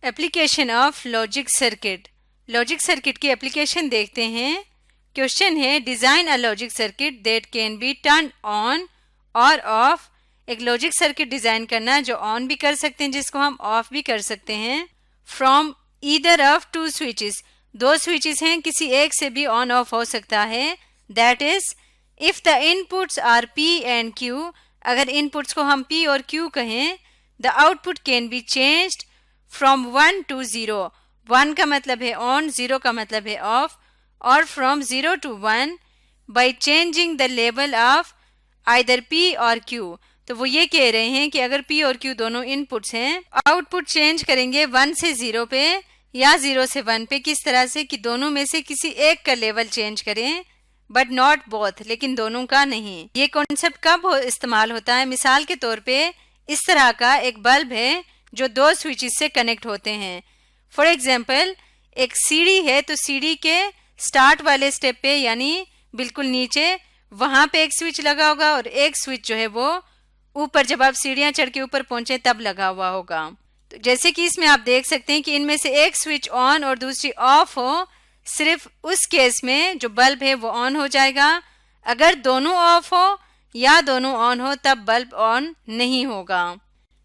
Application of logic circuit. Logic circuit की application देखते हैं। क्वेश्चन है design a logic circuit that can be turn on और of. एक लॉजिक सर्किट डिज़ाइन करना जो ऑन भी कर सकते हैं, जिसको हम ऑफ भी कर सकते हैं। From either of two switches, दो स्विचेस हैं, किसी एक से भी ऑन ऑफ हो सकता है। That is if the inputs are P and Q, अगर इनपुट्स को हम P और Q कहें, the output can be changed from 1 to 0। 1 का मतलब है ऑन, 0 का मतलब है ऑफ, और from 0 to 1 by changing the level of either P और Q। तो वो ये कह रहे हैं कि अगर P और Q दोनों इनपुट्स हैं, आउटपुट चेंज करेंगे 1 से 0 पे या 0 से 1 पे। किस तरह से कि दोनों में से किसी एक का लेवल चेंज करें, बट नॉट बोथ, लेकिन दोनों का नहीं। ये कॉन्सेप्ट कब इस्तेमाल होता है? मिसाल के तौर पे इस तरह का एक बल्ब है जो दो स्विचेस से कनेक्ट होते हैं। फॉर एग्जाम्पल एक सीढ़ी है, तो सीढ़ी के स्टार्ट वाले स्टेप पे यानी बिल्कुल नीचे वहां पे एक स्विच लगा होगा और एक स्विच जो है वो ऊपर, जब आप सीढ़ियां चढ़ के ऊपर पहुंचे तब लगा हुआ होगा। तो जैसे कि इसमें आप देख सकते हैं कि इनमें से एक स्विच ऑन और दूसरी ऑफ हो, सिर्फ उस केस में जो बल्ब है वो ऑन हो जाएगा। अगर दोनों ऑफ हो या दोनों ऑन हो तब बल्ब ऑन नहीं होगा।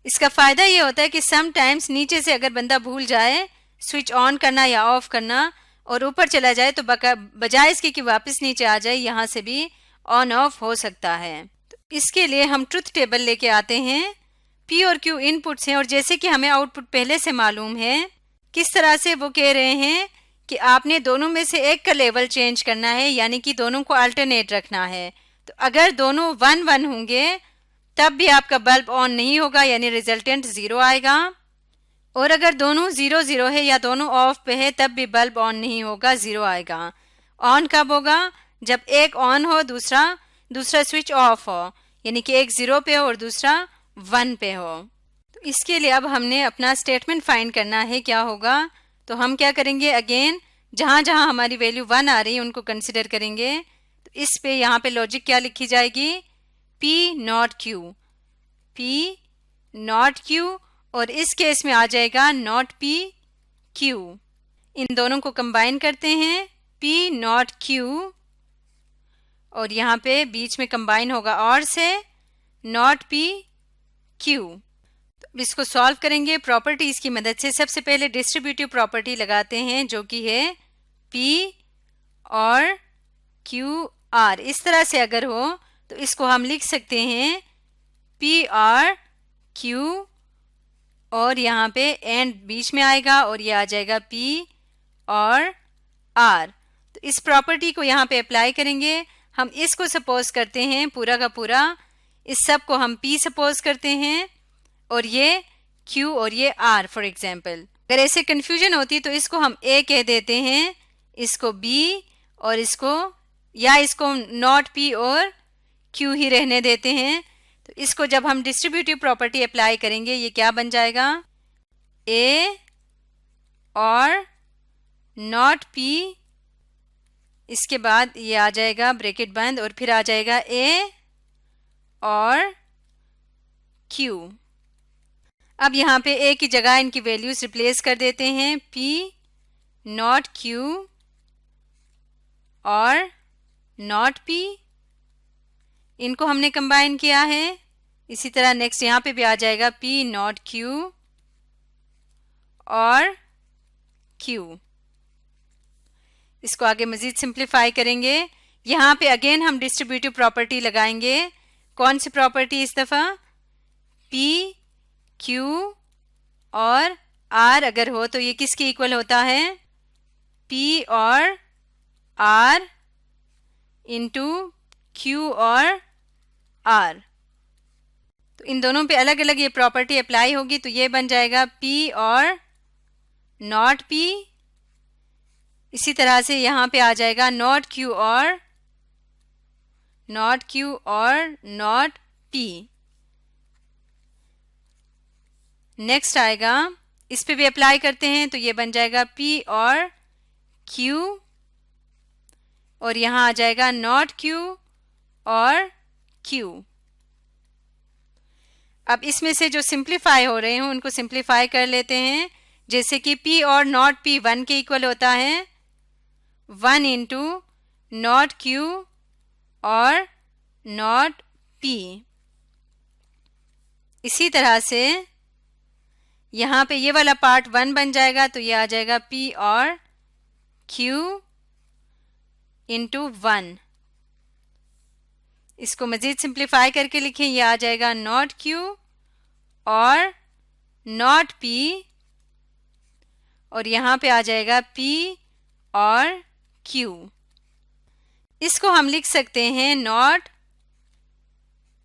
इसका फायदा ये होता है कि समटाइम्स नीचे से अगर बंदा भूल जाए स्विच ऑन करना या ऑफ करना और ऊपर चला जाए, तो बजाय इसके कि वापस नीचे आ जाए, यहाँ से भी ऑन ऑफ हो सकता है। तो इसके लिए हम ट्रुथ टेबल लेके आते हैं। P और Q इनपुट्स हैं और जैसे कि हमें आउटपुट पहले से मालूम है, किस तरह से वो कह रहे हैं कि आपने दोनों में से एक का लेवल चेंज करना है, यानी कि दोनों को अल्टरनेट रखना है। तो अगर दोनों 1 1 होंगे तब भी आपका बल्ब ऑन नहीं होगा, यानी रिजल्टेंट 0 आएगा। और अगर दोनों 0 0 है या दोनों ऑफ पे है तब भी बल्ब ऑन नहीं होगा, 0 आएगा। ऑन कब होगा? जब एक ऑन हो, दूसरा स्विच ऑफ हो, यानी कि एक 0 पे हो और दूसरा 1 पे हो। तो इसके लिए अब हमने अपना स्टेटमेंट फाइंड करना है। क्या होगा? तो हम क्या करेंगे, अगेन जहाँ जहाँ हमारी वैल्यू 1 आ रही है उनको कंसिडर करेंगे। तो इस पे यहाँ पे लॉजिक क्या लिखी जाएगी? P not Q, P not Q, और इस केस में आ जाएगा नॉट P Q। इन दोनों को कंबाइन करते हैं, P नॉट Q, और यहाँ पे बीच में कंबाइन होगा और से नॉट P Q। तो इसको सॉल्व करेंगे प्रॉपर्टीज की मदद से। सबसे पहले डिस्ट्रीब्यूटिव प्रॉपर्टी लगाते हैं जो कि है P और Q R। इस तरह से अगर हो तो इसको हम लिख सकते हैं P R Q, और यहाँ पे एंड बीच में आएगा और ये आ जाएगा P और R। तो इस प्रॉपर्टी को यहाँ पे अप्लाई करेंगे। हम इसको सपोज करते हैं पूरा का पूरा, इस सब को हम P सपोज करते हैं और ये Q और ये R फॉर एग्जाम्पल। अगर ऐसे कंफ्यूजन होती तो इसको हम A कह देते हैं, इसको B, और इसको नॉट P और Q ही रहने देते हैं। तो इसको जब हम डिस्ट्रीब्यूटिव प्रॉपर्टी अप्लाई करेंगे, ये क्या बन जाएगा? A और नॉट P, इसके बाद ये आ जाएगा ब्रैकेट बंद और फिर आ जाएगा A और Q। अब यहाँ पे A की जगह इनकी वैल्यूज रिप्लेस कर देते हैं, P नॉट Q और नॉट P। इनको हमने कंबाइन किया है। इसी तरह नेक्स्ट यहाँ पे भी आ जाएगा P नॉट Q और Q। इसको आगे मजीद सिंप्लीफाई करेंगे। यहाँ पे अगेन हम डिस्ट्रीब्यूटिव प्रॉपर्टी लगाएंगे। कौन सी प्रॉपर्टी इस दफ़ा? P Q और R अगर हो तो ये किसके इक्वल होता है? P और R इंटू Q और R। तो इन दोनों पे अलग अलग ये प्रॉपर्टी अप्लाई होगी, तो ये बन जाएगा P और नॉट P। इसी तरह से यहाँ पे आ जाएगा नॉट Q और नॉट P। नेक्स्ट आएगा, इस पे भी अप्लाई करते हैं, तो ये बन जाएगा P और Q, और यहाँ आ जाएगा नॉट Q और Q। अब इसमें से जो सिंप्लीफाई हो रहे हैं उनको सिंप्लीफाई कर लेते हैं। जैसे कि P और नॉट P 1 के इक्वल होता है, 1 इंटू नॉट Q और नॉट P। इसी तरह से यहाँ पे ये वाला पार्ट 1 बन जाएगा, तो ये आ जाएगा P और Q इंटू 1। इसको मज़ीद सिंप्लीफाई करके लिखें, ये आ जाएगा नॉट Q और नॉट P, और यहाँ पे आ जाएगा P और Q। इसको हम लिख सकते हैं नॉट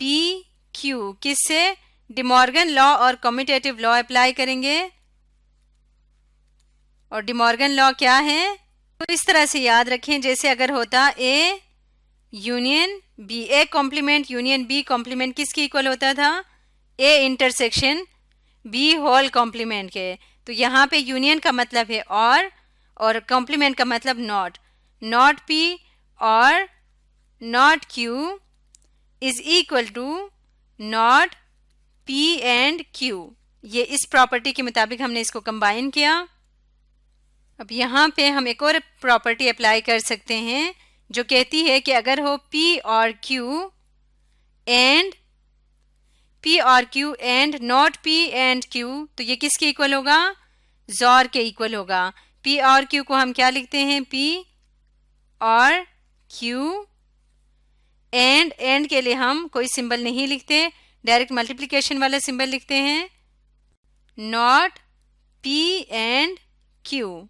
P Q, किससे? डिमॉर्गन लॉ और कम्यूटेटिव लॉ अप्लाई करेंगे। और डिमॉर्गन लॉ क्या है? तो इस तरह से याद रखें, जैसे अगर होता A union B, A complement union B complement किसके इक्वल होता था? A intersection B whole complement के। तो यहाँ पे यूनियन का मतलब है और कॉम्प्लीमेंट का मतलब नॉट। नॉट P और not Q is equal to not P and Q। ये इस प्रॉपर्टी के मुताबिक हमने इसको कंबाइन किया। अब यहाँ पे हम एक और प्रॉपर्टी अप्लाई कर सकते हैं जो कहती है कि अगर हो P और Q and not P and Q, तो ये किसके इक्वल होगा? जॉर के इक्वल होगा। P और Q को हम क्या लिखते हैं? P और Q। एंड के लिए हम कोई सिंबल नहीं लिखते, डायरेक्ट मल्टीप्लिकेशन वाला सिंबल लिखते हैं, नॉट P एंड Q।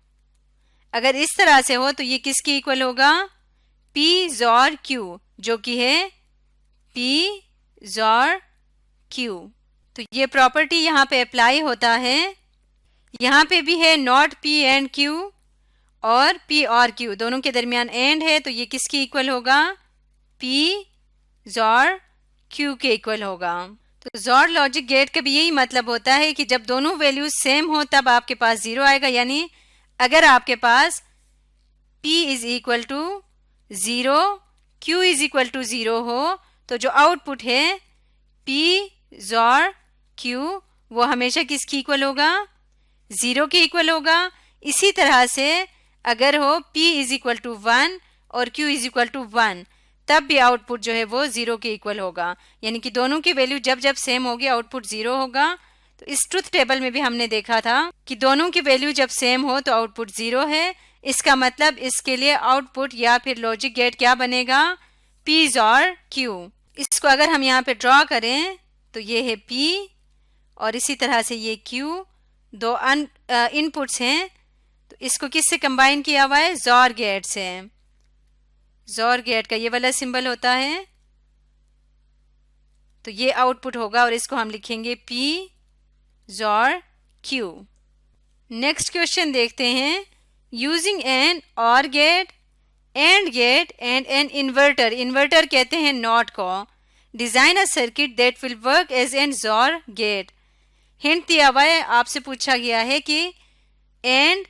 अगर इस तरह से हो तो ये किसके इक्वल होगा? P जॉर Q, जो कि है P जॉर Q। तो ये प्रॉपर्टी यहाँ पे अप्लाई होता है। यहाँ पे भी है नॉट P एंड Q और P और Q दोनों के दरमियान एंड है, तो ये किसके इक्वल होगा? P जॉर Q के इक्वल होगा। तो जॉर लॉजिक गेट का भी यही मतलब होता है कि जब दोनों वैल्यूज सेम हो तब आपके पास 0 आएगा। यानी अगर आपके पास P is equal to 0, Q is equal to 0 हो, तो जो आउटपुट है P जॉर Q वो हमेशा किसकी इक्वल होगा? 0 के इक्वल होगा। इसी तरह से अगर हो P इज इक्वल टू 1 और Q इज इक्वल टू 1, तब भी आउटपुट जो है वो 0 के इक्वल होगा। यानी कि दोनों की वैल्यू जब जब सेम होगी आउटपुट 0 होगा। तो इस ट्रुथ टेबल में भी हमने देखा था कि दोनों की वैल्यू जब सेम हो तो आउटपुट 0 है। इसका मतलब इसके लिए आउटपुट या फिर लॉजिक गेट क्या बनेगा? P और Q। इसको अगर हम यहाँ पे ड्रॉ करें तो ये है P और इसी तरह से ये Q, दो इनपुट्स हैं। तो इसको किससे कंबाइन किया हुआ है? जॉर गेट से। जॉर गेट का ये वाला सिंबल होता है, तो ये आउटपुट होगा और इसको हम लिखेंगे P XOR Q। Next question देखते हैं। Using an OR gate, AND gate and an inverter, inverter कहते हैं नॉट को, design a circuit that will work as an XOR gate. Hint दिया हुआ है, आपसे पूछा गया है कि एंड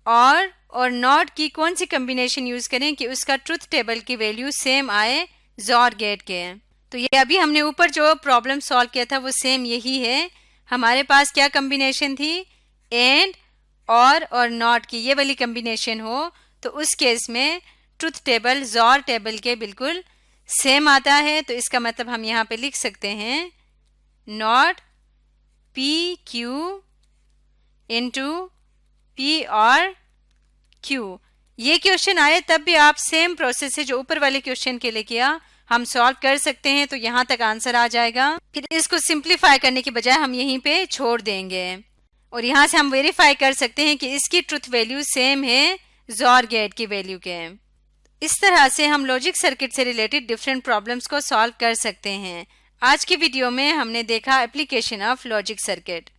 और नॉट की कौन सी कॉम्बिनेशन यूज करें कि उसका ट्रुथ टेबल की वैल्यू सेम आए जॉर गेट के। तो ये अभी हमने ऊपर जो प्रॉब्लम सॉल्व किया था वो सेम यही है। हमारे पास क्या कॉम्बिनेशन थी? एंड और नॉट की ये वाली कॉम्बिनेशन हो, तो उस केस में ट्रुथ टेबल जॉर टेबल के बिल्कुल सेम आता है। तो इसका मतलब हम यहाँ पे लिख सकते हैं not P Q into P और Q। ये क्वेश्चन आए तब भी आप सेम प्रोसेस से जो ऊपर वाले क्वेश्चन के लिए किया हम सॉल्व कर सकते हैं। तो यहाँ तक आंसर आ जाएगा। फिर इसको सिंप्लीफाई करने के बजाय हम यहीं पे छोड़ देंगे और यहाँ से हम वेरीफाई कर सकते हैं कि इसकी ट्रुथ वैल्यू सेम है जॉर गेट की वैल्यू के। इस तरह से हम लॉजिक सर्किट से रिलेटेड डिफरेंट प्रॉब्लम्स को सॉल्व कर सकते हैं। आज की वीडियो में हमने देखा एप्लीकेशन ऑफ लॉजिक सर्किट।